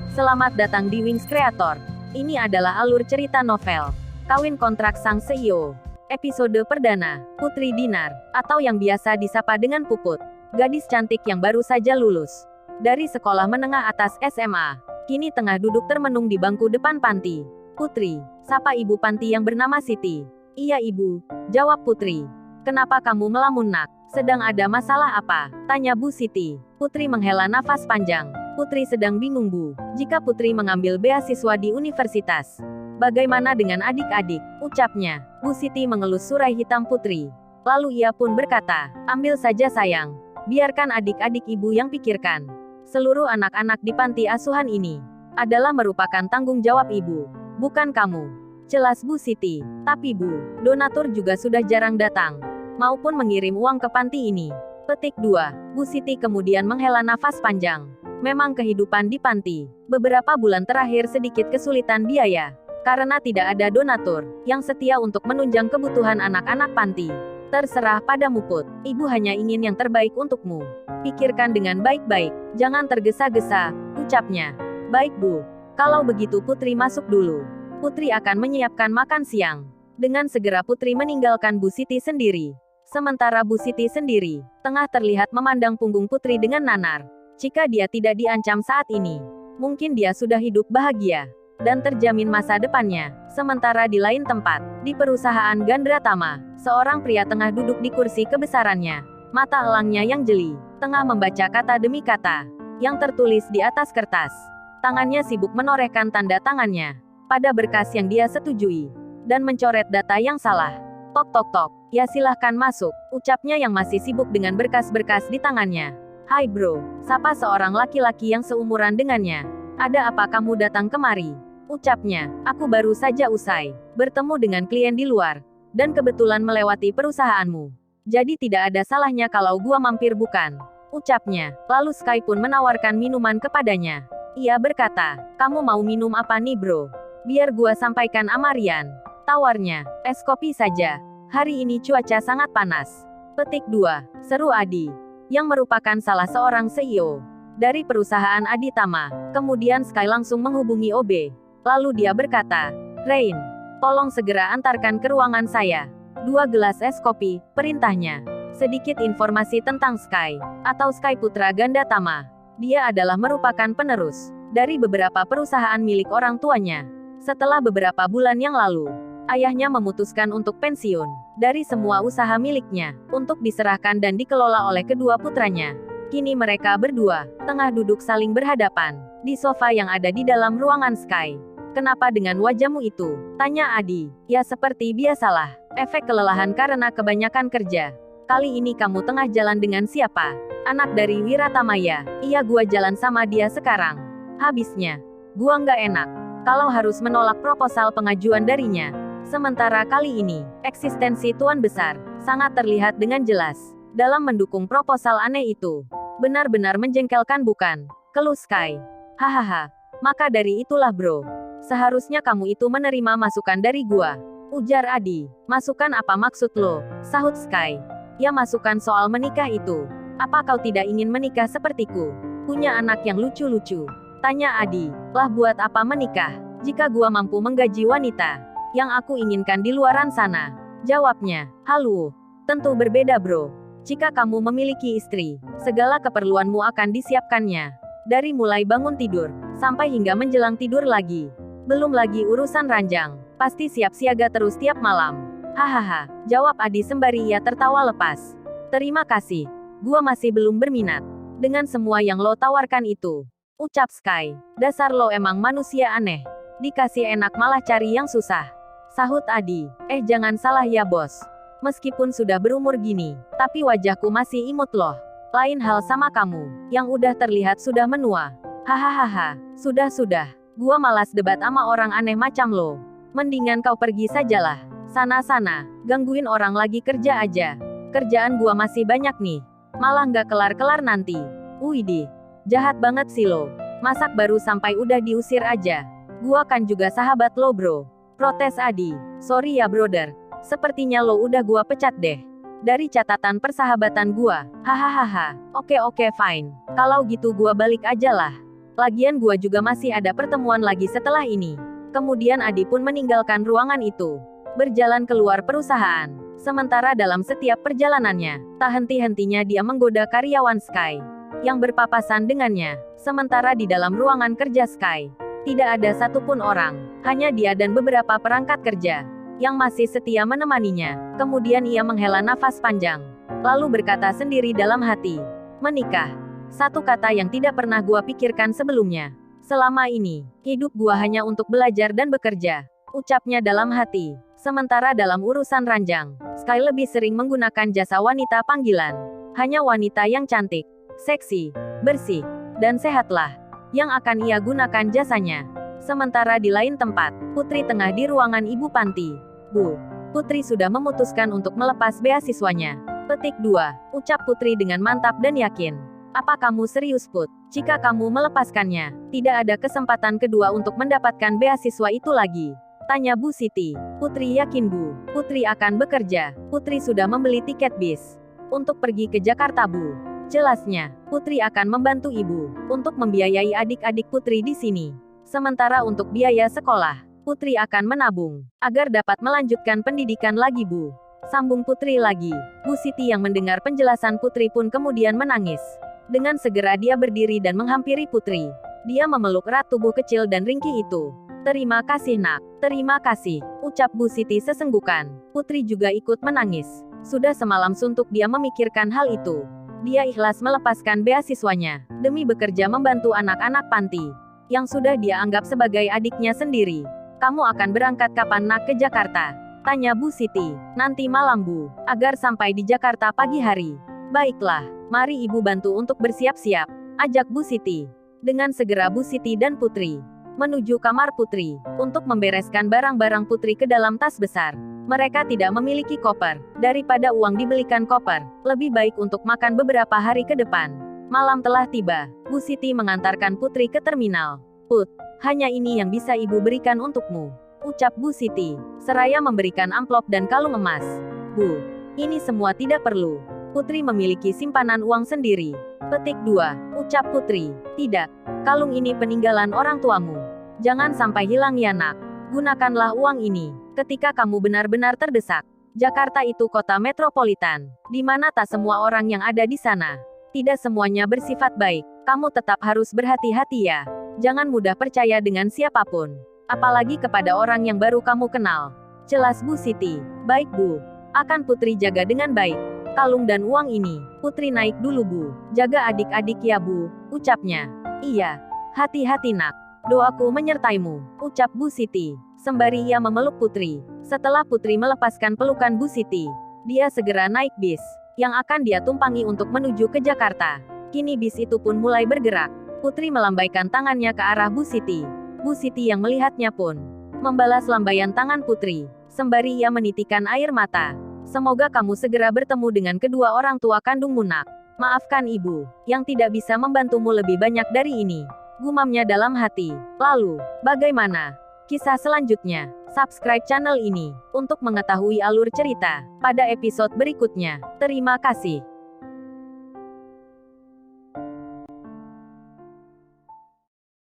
Selamat datang di Wings Creator. Ini adalah alur cerita novel Kawin Kontrak Sang CEO. Episode perdana, Putri Dinar, atau yang biasa disapa dengan Puput. Gadis cantik yang baru saja lulus dari sekolah menengah atas SMA. Kini tengah duduk termenung di bangku depan panti. Putri, sapa ibu panti yang bernama Siti. Iya ibu, jawab Putri. Kenapa kamu melamun nak? Sedang ada masalah apa? Tanya Bu Siti. Putri menghela nafas panjang. Putri sedang bingung Bu, jika Putri mengambil beasiswa di universitas. Bagaimana dengan adik-adik? Ucapnya. Bu Siti mengelus surai hitam Putri. Lalu ia pun berkata, ambil saja sayang. Biarkan adik-adik ibu yang pikirkan. Seluruh anak-anak di panti asuhan ini adalah merupakan tanggung jawab ibu, bukan kamu. Jelas Bu Siti. Tapi Bu, donatur juga sudah jarang datang, maupun mengirim uang ke panti ini. Petik 2. Bu Siti kemudian menghela nafas panjang. Memang kehidupan di panti beberapa bulan terakhir sedikit kesulitan biaya, karena tidak ada donatur yang setia untuk menunjang kebutuhan anak-anak panti. Terserah padamu Put, ibu hanya ingin yang terbaik untukmu. Pikirkan dengan baik-baik, jangan tergesa-gesa, ucapnya. Baik Bu, kalau begitu Putri masuk dulu. Putri akan menyiapkan makan siang. Dengan segera Putri meninggalkan Bu Siti sendiri. Sementara Bu Siti sendiri tengah terlihat memandang punggung Putri dengan nanar. Jika dia tidak diancam saat ini, mungkin dia sudah hidup bahagia dan terjamin masa depannya. Sementara di lain tempat, di perusahaan Gandratama, seorang pria tengah duduk di kursi kebesarannya. Mata elangnya yang jeli, tengah membaca kata demi kata yang tertulis di atas kertas. Tangannya sibuk menorehkan tanda tangannya pada berkas yang dia setujui, dan mencoret data yang salah. Tok tok tok, ya silahkan masuk, ucapnya yang masih sibuk dengan berkas-berkas di tangannya. Hai bro, sapa seorang laki-laki yang seumuran dengannya. Ada apa kamu datang kemari? Ucapnya, aku baru saja usai bertemu dengan klien di luar, dan kebetulan melewati perusahaanmu. Jadi tidak ada salahnya kalau gua mampir bukan? Ucapnya, lalu Sky pun menawarkan minuman kepadanya. Ia berkata, kamu mau minum apa nih bro? Biar gua sampaikan Amarian. Tawarnya, es kopi saja. Hari ini cuaca sangat panas. Petik 2. Seru Adi, yang merupakan salah seorang CEO dari perusahaan Aditama. Kemudian Sky langsung menghubungi OB. Lalu dia berkata, Rain, tolong segera antarkan ke ruangan saya 2 gelas es kopi, perintahnya. Sedikit informasi tentang Sky, atau Sky Putra Gandatama. Dia adalah merupakan penerus dari beberapa perusahaan milik orang tuanya. Setelah beberapa bulan yang lalu, ayahnya memutuskan untuk pensiun dari semua usaha miliknya, untuk diserahkan dan dikelola oleh kedua putranya. Kini mereka berdua tengah duduk saling berhadapan di sofa yang ada di dalam ruangan Sky. Kenapa dengan wajahmu itu? Tanya Adi. Ya seperti biasalah, efek kelelahan karena kebanyakan kerja. Kali ini kamu tengah jalan dengan siapa? Anak dari Wiratamaya. Iya gua jalan sama dia sekarang. Habisnya, gua nggak enak kalau harus menolak proposal pengajuan darinya. Sementara kali ini, eksistensi Tuan Besar sangat terlihat dengan jelas dalam mendukung proposal aneh itu. Benar-benar menjengkelkan bukan? Keluh Sky. Hahaha. Maka dari itulah bro, seharusnya kamu itu menerima masukan dari gua. Ujar Adi. Masukan apa maksud lo? Sahut Sky. Ya masukan soal menikah itu. Apa kau tidak ingin menikah sepertiku? Punya anak yang lucu-lucu? Tanya Adi. Lah buat apa menikah, jika gua mampu menggaji wanita yang aku inginkan di luaran sana? Jawabnya. Halu. Tentu berbeda bro. Jika kamu memiliki istri, segala keperluanmu akan disiapkannya. Dari mulai bangun tidur, sampai hingga menjelang tidur lagi. Belum lagi urusan ranjang, pasti siap siaga terus tiap malam. Hahaha, jawab Adi sembari ia tertawa lepas. Terima kasih, gua masih belum berminat dengan semua yang lo tawarkan itu. Ucap Sky, dasar lo emang manusia aneh. Dikasih enak malah cari yang susah. Sahut Adi, jangan salah ya bos. Meskipun sudah berumur gini, tapi wajahku masih imut loh. Lain hal sama kamu, yang udah terlihat sudah menua. Hahaha, sudah. Gua malas debat sama orang aneh macam lo. Mendingan kau pergi sajalah. Sana-sana, gangguin orang lagi kerja aja. Kerjaan gua masih banyak nih. Malah nggak kelar-kelar nanti. Widih, jahat banget sih lo. Masak baru sampai udah diusir aja. Gua kan juga sahabat lo bro. Protes Adi. Sorry ya brother. Sepertinya lo udah gua pecat deh dari catatan persahabatan gua. Hahaha. Oke fine. Kalau gitu gua balik aja lah. Lagian gua juga masih ada pertemuan lagi setelah ini. Kemudian Adi pun meninggalkan ruangan itu. Berjalan keluar perusahaan. Sementara dalam setiap perjalanannya, tak henti-hentinya dia menggoda karyawan Sky yang berpapasan dengannya. Sementara di dalam ruangan kerja Sky, tidak ada satupun orang. Hanya dia dan beberapa perangkat kerja yang masih setia menemaninya. Kemudian ia menghela nafas panjang. Lalu berkata sendiri dalam hati, menikah. Satu kata yang tidak pernah gua pikirkan sebelumnya. Selama ini, hidup gua hanya untuk belajar dan bekerja. Ucapnya dalam hati. Sementara dalam urusan ranjang, Sky lebih sering menggunakan jasa wanita panggilan. Hanya wanita yang cantik, seksi, bersih, dan sehatlah yang akan ia gunakan jasanya. Sementara di lain tempat, Putri tengah di ruangan ibu panti. Bu, Putri sudah memutuskan untuk melepas beasiswanya. Petik 2. Ucap Putri dengan mantap dan yakin. Apa kamu serius, Put? Jika kamu melepaskannya, tidak ada kesempatan kedua untuk mendapatkan beasiswa itu lagi. Tanya Bu Siti. Putri yakin, Bu. Putri akan bekerja. Putri sudah membeli tiket bis untuk pergi ke Jakarta, Bu. Jelasnya, Putri akan membantu Ibu untuk membiayai adik-adik Putri di sini. Sementara untuk biaya sekolah, Putri akan menabung agar dapat melanjutkan pendidikan lagi, Bu. Sambung Putri lagi. Bu Siti yang mendengar penjelasan Putri pun kemudian menangis. Dengan segera dia berdiri dan menghampiri Putri. Dia memeluk erat tubuh kecil dan ringkih itu. Terima kasih, Nak. Terima kasih, ucap Bu Siti sesenggukan. Putri juga ikut menangis. Sudah semalam suntuk dia memikirkan hal itu. Dia ikhlas melepaskan beasiswanya demi bekerja membantu anak-anak panti yang sudah dia anggap sebagai adiknya sendiri. Kamu akan berangkat kapan, Nak, ke Jakarta? Tanya Bu Siti. Nanti malam, Bu, agar sampai di Jakarta pagi hari. Baiklah, mari Ibu bantu untuk bersiap-siap, ajak Bu Siti. Dengan segera Bu Siti dan Putri menuju kamar Putri untuk membereskan barang-barang Putri ke dalam tas besar. Mereka tidak memiliki koper. Daripada uang dibelikan koper, lebih baik untuk makan beberapa hari ke depan. Malam telah tiba. Bu Siti mengantarkan Putri ke terminal. Put, hanya ini yang bisa Ibu berikan untukmu, ucap Bu Siti, seraya memberikan amplop dan kalung emas. Bu, ini semua tidak perlu. Putri memiliki simpanan uang sendiri. Petik 2. Ucap Putri. Tidak. Kalung ini peninggalan orang tuamu. Jangan sampai hilang ya, Nak. Gunakanlah uang ini ketika kamu benar-benar terdesak. Jakarta itu kota metropolitan, di mana tak semua orang yang ada di sana. Tidak semuanya bersifat baik. Kamu tetap harus berhati-hati ya. Jangan mudah percaya dengan siapapun. Apalagi kepada orang yang baru kamu kenal. Jelas Bu Siti. Baik, Bu. Akan Putri jaga dengan baik. Kalung dan uang ini, Putri naik dulu, Bu. Jaga adik-adik ya, Bu, ucapnya. Iya. Hati-hati, Nak. Doaku menyertaimu, ucap Bu Siti. Sembari ia memeluk Putri. Setelah Putri melepaskan pelukan Bu Siti, dia segera naik bis yang akan dia tumpangi untuk menuju ke Jakarta. Kini bis itu pun mulai bergerak. Putri melambaikan tangannya ke arah Bu Siti. Bu Siti yang melihatnya pun membalas lambaian tangan Putri. Sembari ia menitikan air mata. Semoga kamu segera bertemu dengan kedua orang tua kandungmu, Nak. Maafkan Ibu, yang tidak bisa membantumu lebih banyak dari ini. Gumamnya dalam hati. Lalu, bagaimana kisah selanjutnya? Subscribe channel ini untuk mengetahui alur cerita pada episode berikutnya. Terima kasih.